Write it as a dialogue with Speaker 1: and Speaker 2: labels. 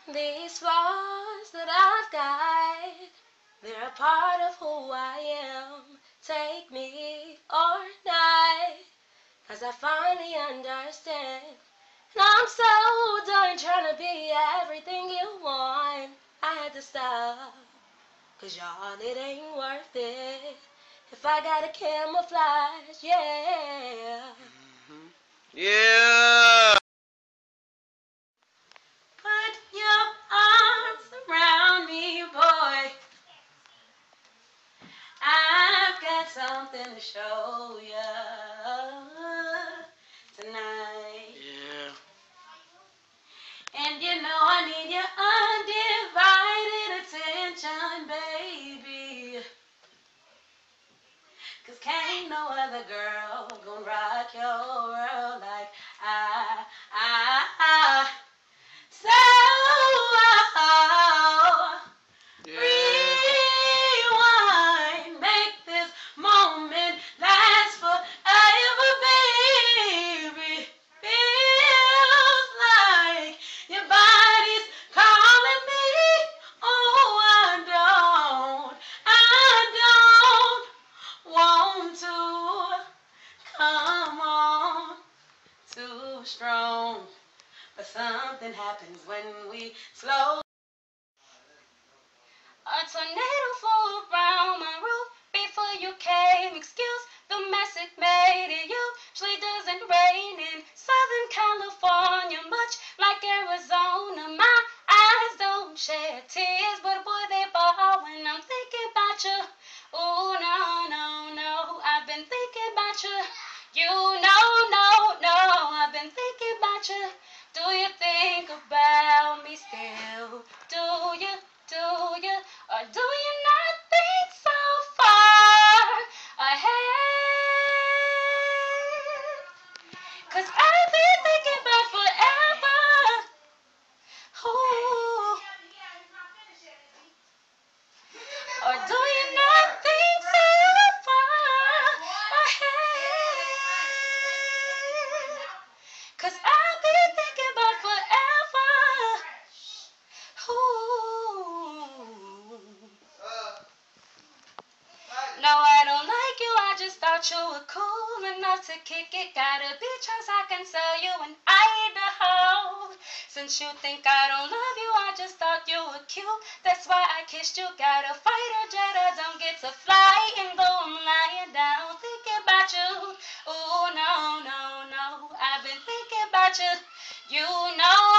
Speaker 1: These flaws that I've got, they're a part of who I am. Take me or not, 'cause I finally understand. And I'm so done trying to be everything you want. I had to stop, 'cause y'all, it ain't worth it. If I gotta camouflage, yeah.
Speaker 2: Yeah.
Speaker 1: Put your arms around me, boy. I've got something to show ya tonight.
Speaker 2: Yeah.
Speaker 1: And you know I need your undivided attention, baby. 'Cause can't no other girl gonna rock your world like I. So,
Speaker 2: Yeah.
Speaker 1: rewind, make this moment last forever, baby. Feels like your body's calling me. Oh, I don't want to come on too strong. But something happens when we slow. A tornado flew around my roof before you came. Excuse the mess it made. It usually doesn't rain in Southern California, much like Arizona. My eyes don't shed tears, but boy, they fall when I'm thinking about you. Oh, no, no, no, I've been thinking about you. You know, no, no, I've been thinking about you. Do you think about me still? Do you? Or do you not think so far ahead? 'Cause I've been thinking about forever. Ooh. Or do you not think so far ahead? 'Cause I've been thinking about forever. Ooh. No, I don't like you, I just thought you were cool enough to kick it. Got a beach house I can sell you in Idaho. Since you think I don't love you, I just thought you were cute. That's why I kissed you. Got a fighter jet, I don't get to fly. And though I'm lying down thinking about you. Ooh, no, no, no, I've been thinking about you. You know